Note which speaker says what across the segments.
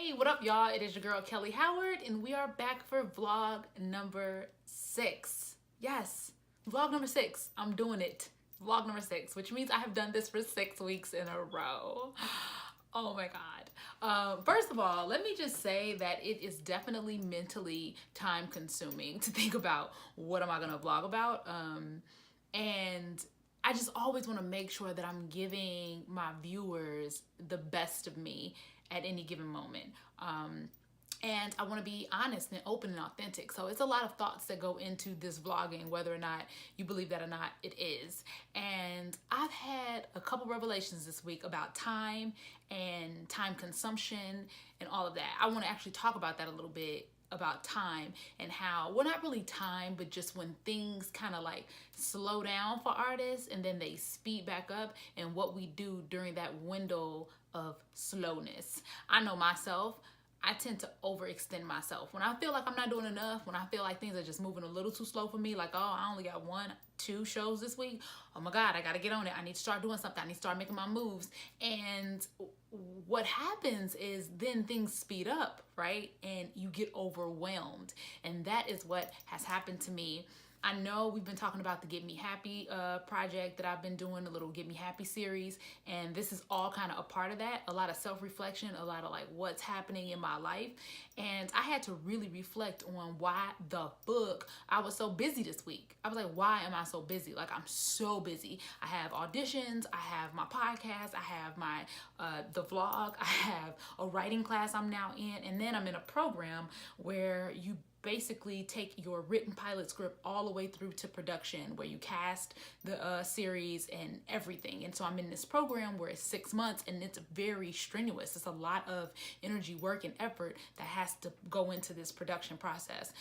Speaker 1: Hey, what up, y'all? It is your girl, Kelly Howard, and we are back for vlog number 6. Yes, vlog number 6. I'm doing it. Vlog number 6, which means I have done this for 6 weeks in a row. Oh my God. First of all, let me just say that it is definitely mentally time consuming to think about what am I gonna vlog about. And I just always want to make sure that I'm giving my viewers the best of me at any given moment. And I want to be honest and open and authentic. So it's a lot of thoughts that go into this vlogging, whether or not you believe that or not, it is. And I've had a couple revelations this week about time and time consumption and all of that. I want to actually talk about that a little bit, about time and how, well, not really time, but just when things kind of like slow down for artists and then they speed back up, and what we do during that window of slowness. I know myself, I tend to overextend myself. When I feel like I'm not doing enough, when I feel like things are just moving a little too slow for me, like, oh, I only got 1-2 shows this week. Oh my God, I gotta get on it. I need to start doing something. I need to start making my moves. And what happens is then things speed up, right? And you get overwhelmed. And that is what has happened to me. I know we've been talking about the Get Me Happy project that I've been doing, the little Get Me Happy series, and this is all kind of a part of that. A lot of self-reflection, a lot of like what's happening in my life. And I had to really reflect on why the fuck I was so busy this week. I was like, why am I so busy? Like, I'm so busy. I have auditions, I have my podcast, I have my the vlog, I have a writing class I'm now in, and then I'm in a program where you basically take your written pilot script all the way through to production, where you cast the series and everything. And so I'm in this program where it's 6 months, and it's very strenuous. It's a lot of energy, work, and effort that has to go into this production process.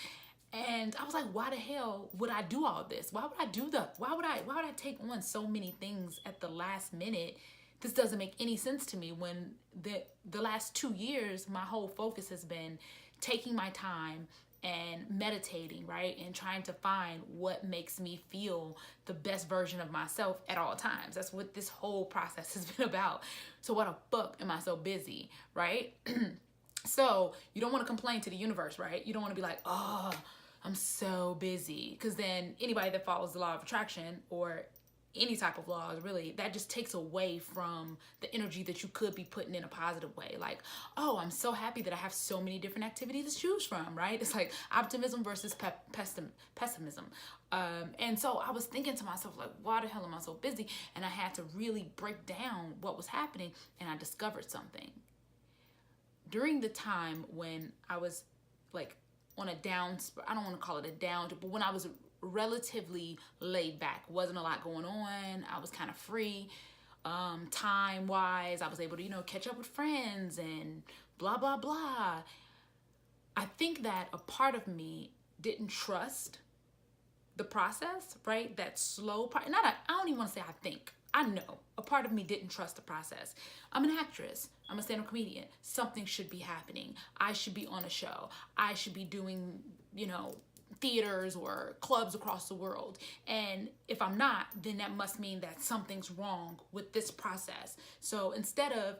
Speaker 1: And I was like, why the hell would I do all this? Why would I do why would I take on so many things at the last minute? This doesn't make any sense to me, when the last 2 years, my whole focus has been taking my time and meditating, right? And trying to find what makes me feel the best version of myself at all times. That's what this whole process has been about. So why the fuck am I so busy, right? So you don't want to complain to the universe, right? You don't want to be like, oh, I'm so busy. Because then anybody that follows the law of attraction, or any type of laws, really, that just takes away from the energy that you could be putting in a positive way. Like, oh, I'm so happy that I have so many different activities to choose from, right? It's like optimism versus pessimism. And so I was thinking to myself, like, why the hell am I so busy? And I had to really break down what was happening, and I discovered something. During the time when I was like on a down, I don't want to call it a down, but when I was relatively laid back, wasn't a lot going on, I was kind of free, time wise, I was able to, you know, catch up with friends and blah blah blah. I think that a part of me didn't trust the process, right? That slow part. I don't even want to say I think. I know a part of me didn't trust the process. I'm an actress. I'm a stand-up comedian. Something should be happening. I should be on a show. I should be doing, you know, theaters or clubs across the world. And if I'm not, then that must mean that something's wrong with this process. So instead of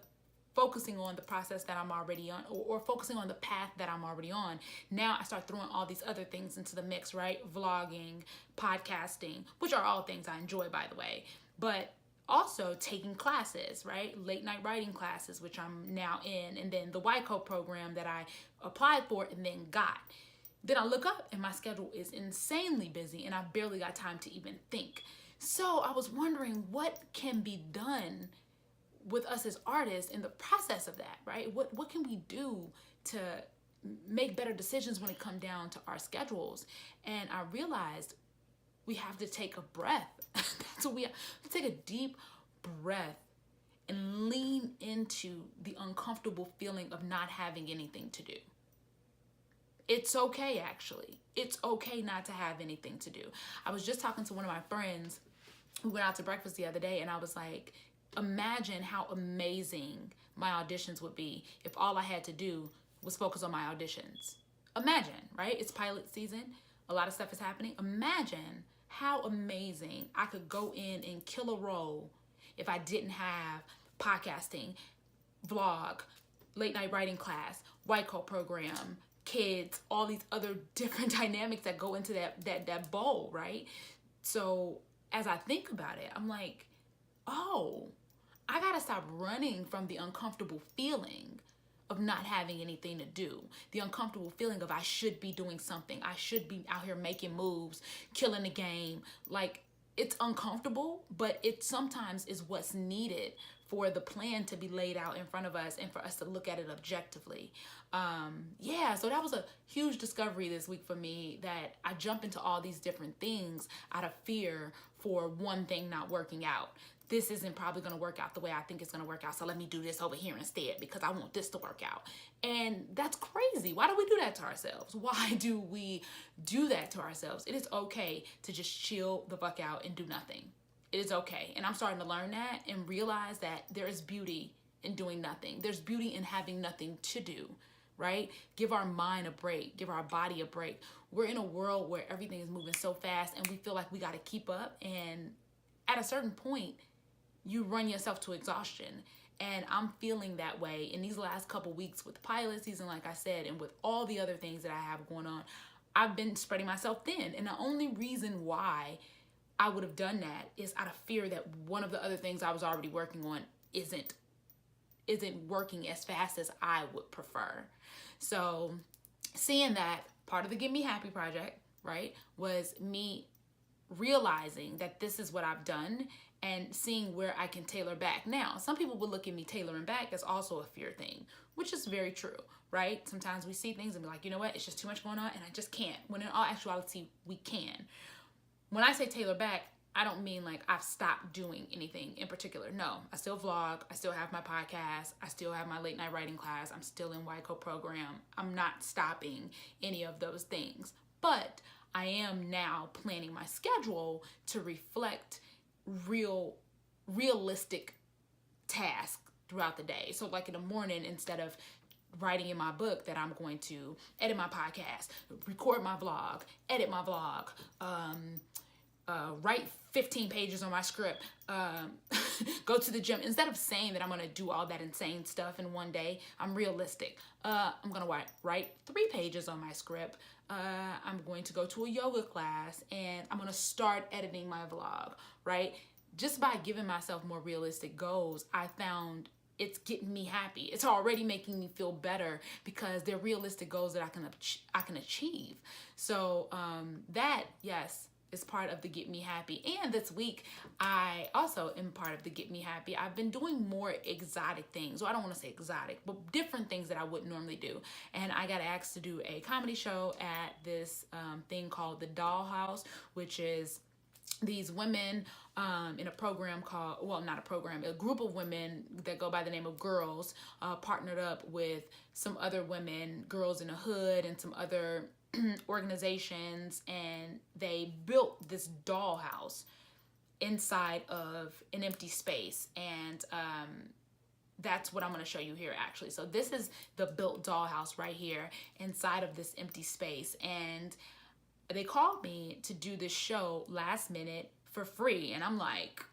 Speaker 1: focusing on the process that I'm already on, or focusing on the path that I'm already on, now I start throwing all these other things into the mix, right? Vlogging, podcasting, which are all things I enjoy, by the way, but also taking classes, right? Late night writing classes, which I'm now in, and then the YCO program that I applied for and then got. Then I look up and my schedule is insanely busy, and I barely got time to even think. So I was wondering what can be done with us as artists in the process of that, right? What can we do to make better decisions when it comes down to our schedules? And I realized we have to take a breath. That's what we have to take a deep breath and lean into the uncomfortable feeling of not having anything to do. It's okay, actually. It's okay not to have anything to do. I was just talking to one of my friends who went out to breakfast the other day, and I was like, imagine how amazing my auditions would be if all I had to do was focus on my auditions. Imagine, right? It's pilot season. A lot of stuff is happening. Imagine how amazing I could go in and kill a role if I didn't have podcasting, vlog, late night writing class, white coat program, kids, all these other different dynamics that go into that bowl, right? So as I think about it, I'm like, oh, I gotta stop running from the uncomfortable feeling of not having anything to do. The uncomfortable feeling of I should be doing something. I should be out here making moves, killing the game. Like, it's uncomfortable, but it sometimes is what's needed for the plan to be laid out in front of us and for us to look at it objectively. Yeah, so that was a huge discovery this week for me, that I jump into all these different things out of fear for one thing not working out. This isn't probably going to work out the way I think it's going to work out, so let me do this over here instead because I want this to work out. And that's crazy. Why do we do that to ourselves? Why do we do that to ourselves? It is okay to just chill the fuck out and do nothing. It is okay. And I'm starting to learn that and realize that there is beauty in doing nothing. There's beauty in having nothing to do, right? Give our mind a break. Give our body a break. We're in a world where everything is moving so fast and we feel like we got to keep up. And at a certain point, you run yourself to exhaustion. And I'm feeling that way in these last couple weeks with pilot season, like I said, and with all the other things that I have going on. I've been spreading myself thin. And the only reason why I would have done that is out of fear that one of the other things I was already working on isn't working as fast as I would prefer. So seeing that, part of the Get Me Happy project, right, was me realizing that this is what I've done and seeing where I can tailor back. Now, some people would look at me tailoring back as also a fear thing, which is very true, right? Sometimes we see things and be like, you know what, it's just too much going on and I just can't. When in all actuality, we can. When I say tailor back, I don't mean like I've stopped doing anything in particular. No, I still vlog. I still have my podcast. I still have my late night writing class. I'm still in white coat program. I'm not stopping any of those things. But I am now planning my schedule to reflect realistic tasks throughout the day. So like in the morning, instead of writing in my book, that I'm going to edit my podcast, record my vlog, edit my vlog, write 15 pages on my script, go to the gym. Instead of saying that I'm going to do all that insane stuff in one day, I'm realistic. I'm going to write 3 pages on my script. I'm going to go to a yoga class and I'm going to start editing my vlog, right? Just by giving myself more realistic goals, I found it's getting me happy. It's already making me feel better because they're realistic goals that I can achieve. So that, yes, is part of the Get Me Happy. And this week, I also am part of the Get Me Happy. I've been doing more exotic things. Well, I don't want to say exotic, but different things that I wouldn't normally do. And I got asked to do a comedy show at this thing called the Dollhouse, which is these women in a program called, well, not a program, a group of women that go by the name of Girls, partnered up with some other women, Girls in the Hood, and some other organizations, and they built this dollhouse inside of an empty space. And that's what I'm going to show you here, actually. So this is the built dollhouse right here inside of this empty space. And they called me to do this show last minute for free. And I'm like,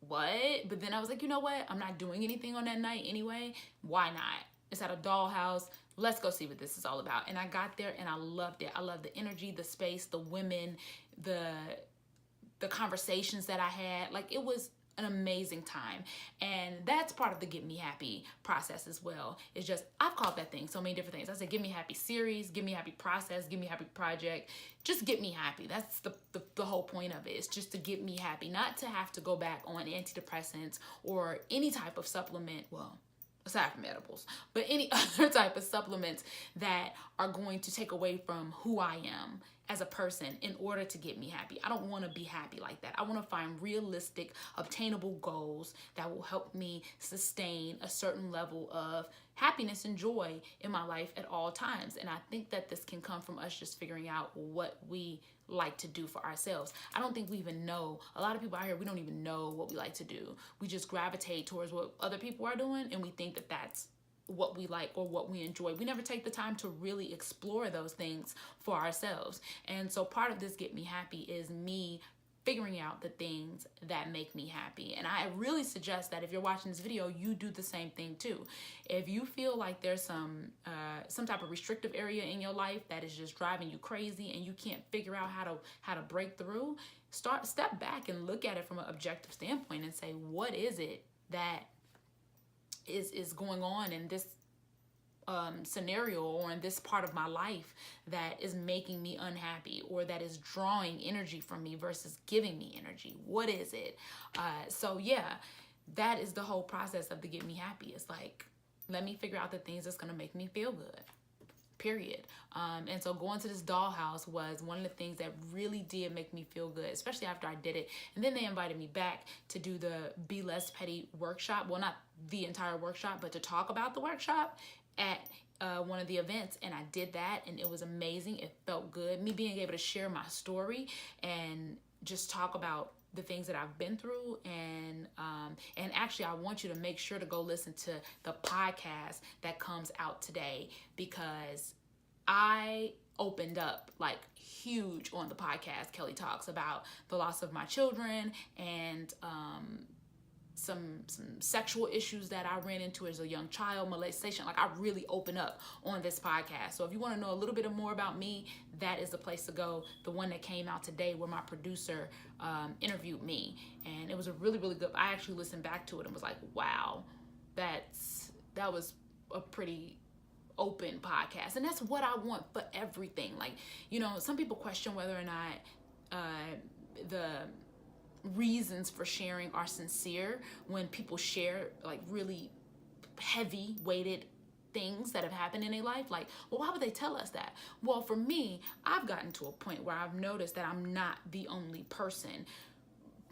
Speaker 1: what? But then I was like, you know what? I'm not doing anything on that night anyway. Why not? It's at a dollhouse. Let's go see what this is all about. And I got there and I loved it. I loved the energy, the space, the women, the conversations that I had. Like, it was an amazing time. And that's part of the Get Me Happy process as well. It's just, I've called that thing so many different things. I said, Get Me Happy series, Get Me Happy process, Get Me Happy project. Just get me happy. That's the whole point of it. It's just to get me happy, not to have to go back on antidepressants or any type of supplement. Well, aside from edibles, but any other type of supplements that are going to take away from who I am as a person in order to get me happy. I don't want to be happy like that. I want to find realistic, obtainable goals that will help me sustain a certain level of happiness and joy in my life at all times. And I think that this can come from us just figuring out what we like to do for ourselves. I don't think we even know. A lot of people out here, we don't even know what we like to do. We just gravitate towards what other people are doing, and we think that that's what we like or what we enjoy. We never take the time to really explore those things for ourselves. And so part of this Get Me Happy is me figuring out the things that make me happy. And I really suggest that if you're watching this video, you do the same thing too. If you feel like there's some type of restrictive area in your life that is just driving you crazy and you can't figure out how to break through, step back and look at it from an objective standpoint and say, what is it that is going on in this scenario or in this part of my life that is making me unhappy or that is drawing energy from me versus giving me energy? What is it? So yeah, that is the whole process of the Get Me Happy. It's like, let me figure out the things that's going to make me feel good, period. And so going to this Dollhouse was one of the things that really did make me feel good, especially after I did it. And then they invited me back to do the Be Less Petty workshop. Well, not the entire workshop, but to talk about the workshop at one of the events, and I did that, and it was amazing. It felt good. Me being able to share my story and just talk about the things that I've been through, and actually I want you to make sure to go listen to the podcast that comes out today, because I opened up like huge on the podcast. Kelly talks about the loss of my children and some sexual issues that I ran into as a young child, molestation. Like, I really open up on this podcast. So if you want to know a little bit more about me, that is the place to go. The one that came out today where my producer interviewed me, and it was a really, really good. I actually listened back to it and was like, wow, that was a pretty open podcast. And that's what I want for everything. Like, you know, some people question whether or not the reasons for sharing are sincere when people share like really heavy weighted things that have happened in their life. Like, well, why would they tell us that? Well, for me, I've gotten to a point where I've noticed that I'm not the only person.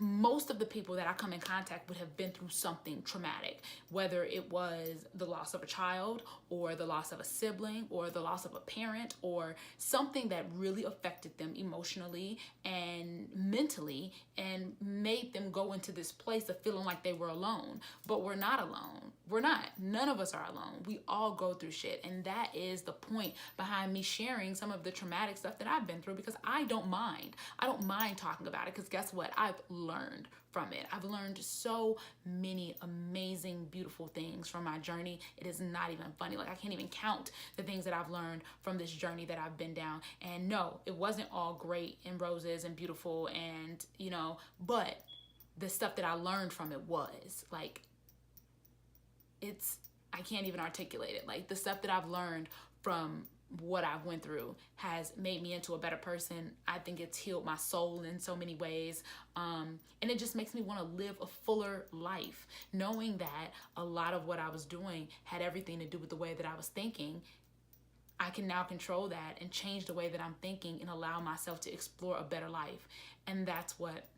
Speaker 1: Most of the people that I come in contact with have been through something traumatic, whether it was the loss of a child or the loss of a sibling or the loss of a parent or something that really affected them emotionally and mentally and made them go into this place of feeling like they were alone. But we're not alone. We're not. None of us are alone. We all go through shit. And that is the point behind me sharing some of the traumatic stuff that I've been through, because I don't mind. I don't mind talking about it, because guess what? I've learned from it. I've learned so many amazing, beautiful things from my journey. It is not even funny. Like, I can't even count the things that I've learned from this journey that I've been down. And no, it wasn't all great and roses and beautiful and, you know, but the stuff that I learned from it was like, I can't even articulate it. Like, the stuff that I've learned from what I've went through has made me into a better person. I think it's healed my soul in so many ways. And it just makes me want to live a fuller life, knowing that a lot of what I was doing had everything to do with the way that I was thinking. I can now control that and change the way that I'm thinking and allow myself to explore a better life. And that's what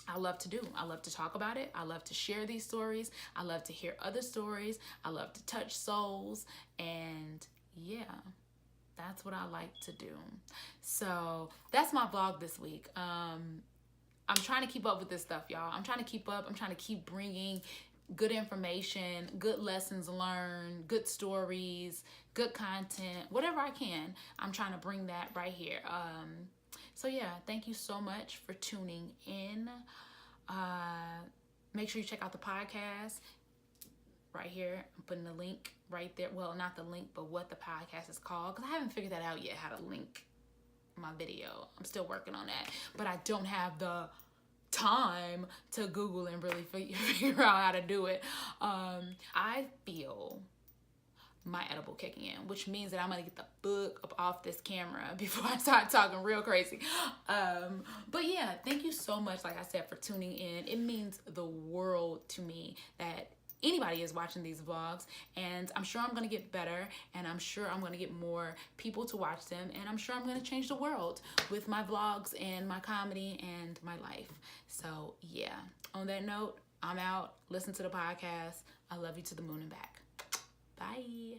Speaker 1: I love to do. I love to talk about it. I love to share these stories. I love to hear other stories. I love to touch souls. And yeah, that's what I like to do. So that's my vlog this week. I'm trying to keep up with this stuff, y'all. I'm trying to keep up. I'm trying to keep bringing good information, good lessons learned, good stories, good content, whatever I can. I'm trying to bring that right here. So yeah, thank you so much for tuning in. Make sure you check out the podcast right here. I'm putting the link right there. Well, not the link, but what the podcast is called, because I haven't figured that out yet, how to link my video. I'm still working on that, but I don't have the time to Google and really figure out how to do it. I feel my edible kicking in, which means that I'm gonna get the book up off this camera before I start talking real crazy. But yeah, thank you so much, like I said, for tuning in. It means the world to me that anybody is watching these vlogs, and I'm sure I'm gonna get better, and I'm sure I'm gonna get more people to watch them, and I'm sure I'm gonna change the world with my vlogs and my comedy and my life. So yeah, on that note, I'm out. Listen to the podcast. I love you to the moon and back. Bye.